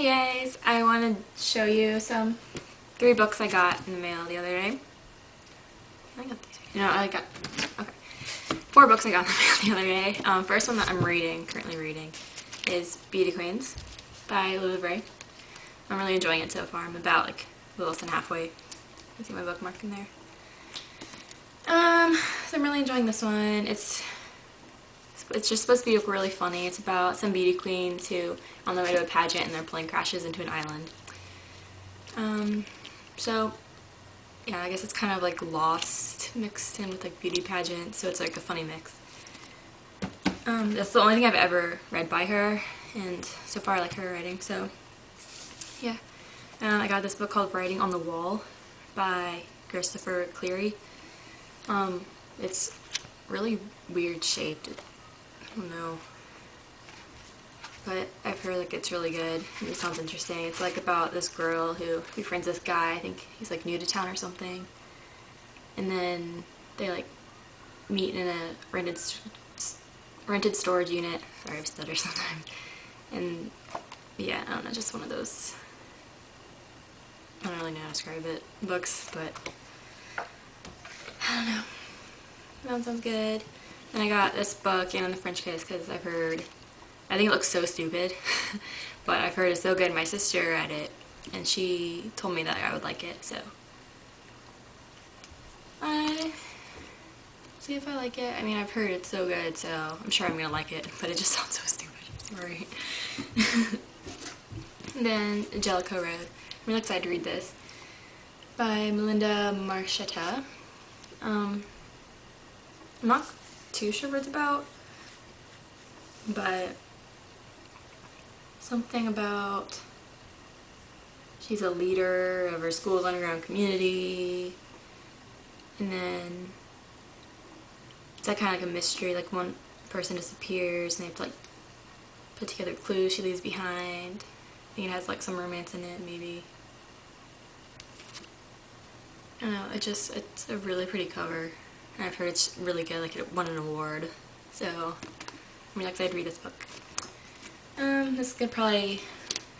guys, I want to show you some 3 books I got in the mail the other day. I got these. I got, okay. 4 books I got in the mail the other day. First one that I'm currently reading, is Beauty Queens by Lula Bray. I'm really enjoying it so far. I'm about like a little less than halfway. You can see my bookmark in there. So I'm really enjoying this one. It's just supposed to be really funny. It's about some beauty queens who are on their way to a pageant and their plane crashes into an island. So yeah, I guess it's kind of like Lost mixed in with like beauty pageant, so it's like a funny mix. That's the only thing I've ever read by her, and so far I like her writing, so yeah. I got this book called Writing on the Wall by Christopher Cleary. It's really weird shaped. I don't know, but I've heard like it's really good and it sounds interesting. It's like about this girl who befriends this guy. I think he's like new to town or something, and then they like meet in a rented storage unit. Sorry, I stutter sometimes. And yeah, I don't know, just one of those, I don't really know how to describe it, books, but I don't know. That sounds good. And I got this book, Anne and the French Kiss, because I think it looks so stupid, but I've heard it's so good. My sister read it, and she told me that I would like it, so I see if I like it. I mean, I've heard it's so good, so I'm sure I'm gonna like it, but it just sounds so stupid. Sorry. And then Jellicoe Road. I'm really excited to read this, by Melinda Marchetta. I'm not too sure what it's about, but something about she's a leader of her school's underground community, and then it's like kind of like a mystery, like one person disappears and they have to like put together clues she leaves behind. I think it has like some romance in it, maybe. I don't know, it's a really pretty cover. And I've heard it's really good, like it won an award. So I'm really excited to read this book. This is good probably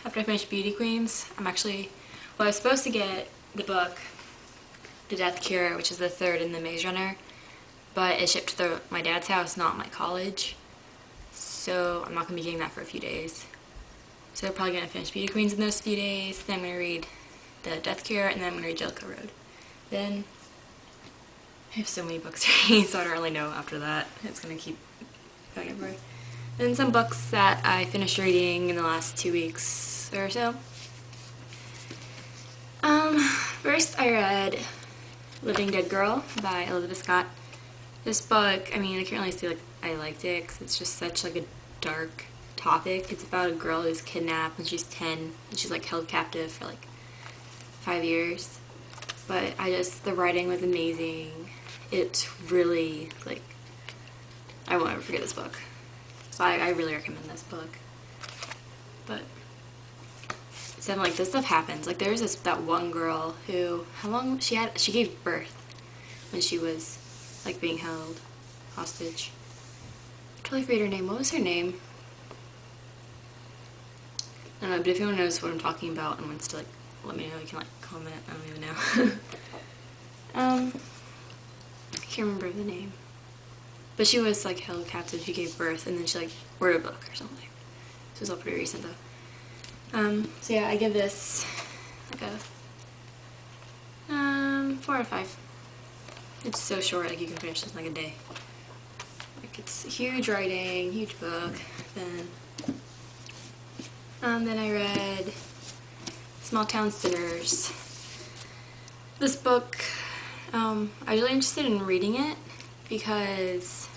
after I finish Beauty Queens. I was supposed to get the book, The Death Cure, which is the 3rd in the Maze Runner, but it shipped to my dad's house, not my college. So I'm not going to be getting that for a few days. So I'm probably going to finish Beauty Queens in those few days, then I'm going to read The Death Cure, and then I'm going to read Jellicoe Road. Then I have so many books to read, so I don't really know after that. It's going to keep going everywhere. Then some books that I finished reading in the last 2 weeks or so. First I read Living Dead Girl by Elizabeth Scott. This book, I mean, I can't really say like I liked it because it's just such like a dark topic. It's about a girl who's kidnapped when she's 10 and she's like held captive for like 5 years. But the writing was amazing. It's really, like, I won't ever forget this book. So I really recommend this book. But, so like, this stuff happens. Like, there's that one girl who, she gave birth when she was, like, being held hostage. I totally forget her name. What was her name? I don't know, but if anyone knows what I'm talking about and wants to, like, let me know, you can, like, comment. I don't even know. I can't remember the name. But she was, like, held captive, she gave birth, and then she, like, wrote a book or something. This was all pretty recent, though. So yeah, I give this, like, a 4 out of 5. It's so short, like, you can finish this in, like, a day. Like, it's huge writing, huge book. Then I read Small Town Sinners. This book, I was really interested in reading it because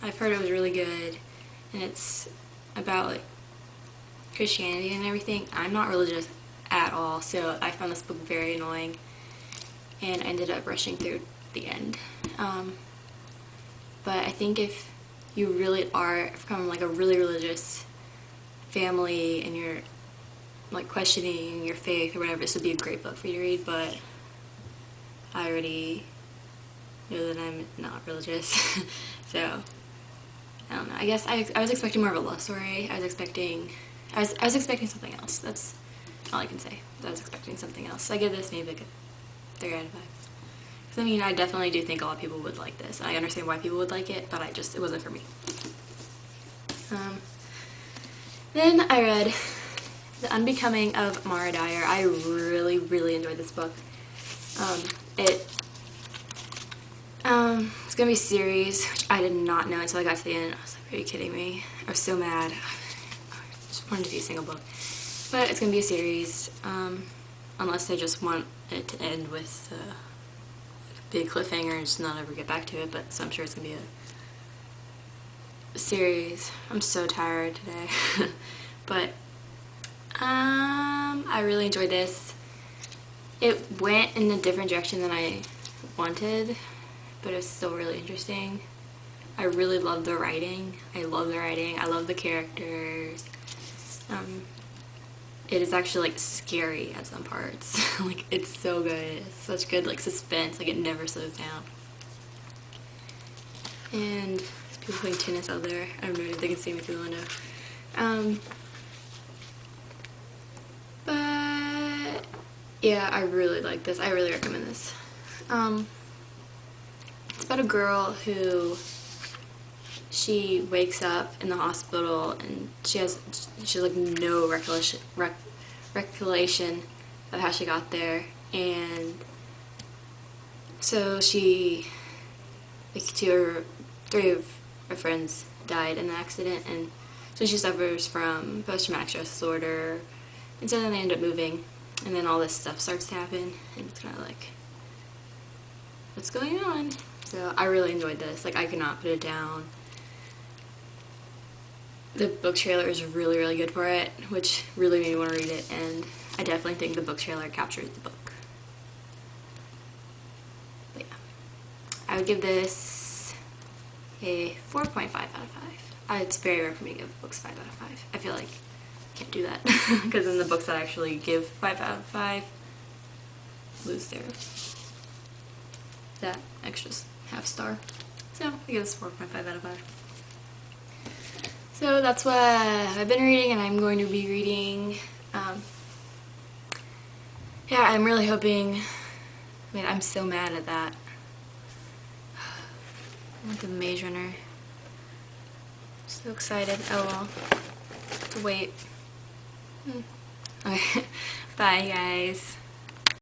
I've heard it was really good, and it's about like Christianity and everything. I'm not religious at all, so I found this book very annoying, and I ended up rushing through the end. But I think if you really are from like a really religious family and you're like questioning your faith or whatever, this would be a great book for you to read, but I already know that I'm not religious. So I don't know, I guess I was expecting more of a love story. I was expecting I was expecting something else. That's all I can say. I was expecting something else. So I give this maybe like a 3 out of 5. Because I mean, I definitely do think a lot of people would like this. And I understand why people would like it, but it wasn't for me. Then I read The Unbecoming of Mara Dyer. I really, really enjoyed this book. It's gonna be a series, which I did not know until I got to the end. I was like, are you kidding me? I was so mad. I just wanted to be a single book. But it's gonna be a series, unless they just want it to end with a big cliffhanger and just not ever get back to it. But so I'm sure it's gonna be a series. I'm so tired today. But I really enjoyed this. It went in a different direction than I wanted, but it was still really interesting. I really love the writing. I love the writing. I love the characters. It is actually like scary at some parts. Like, it's so good. It's such good like suspense. Like, it never slows down. And there's people playing tennis out there. I don't know if they can see me through the window. But yeah, I really like this. I really recommend this. It's about a girl who she wakes up in the hospital and she has like no recollection of how she got there, and so three of her friends died in the accident, and so she suffers from post-traumatic stress disorder, and so then they end up moving, and then all this stuff starts to happen, and it's kind of like, what's going on? So I really enjoyed this. Like, I could not put it down. The book trailer is really, really good for it, which really made me want to read it, and I definitely think the book trailer captured the book. But yeah, I would give this a 4.5 out of 5. It's very rare for me to give books 5 out of 5. I feel like I can't do that, because then the books that I actually give 5 out of 5 lose that extra half star. So I give this 4.5 out of 5. So that's what I've been reading, and I'm going to be reading. Yeah, I'm really hoping. I mean, I'm so mad at that. I want the Maze Runner. So excited. Oh well. Have to wait. Okay. Bye, guys.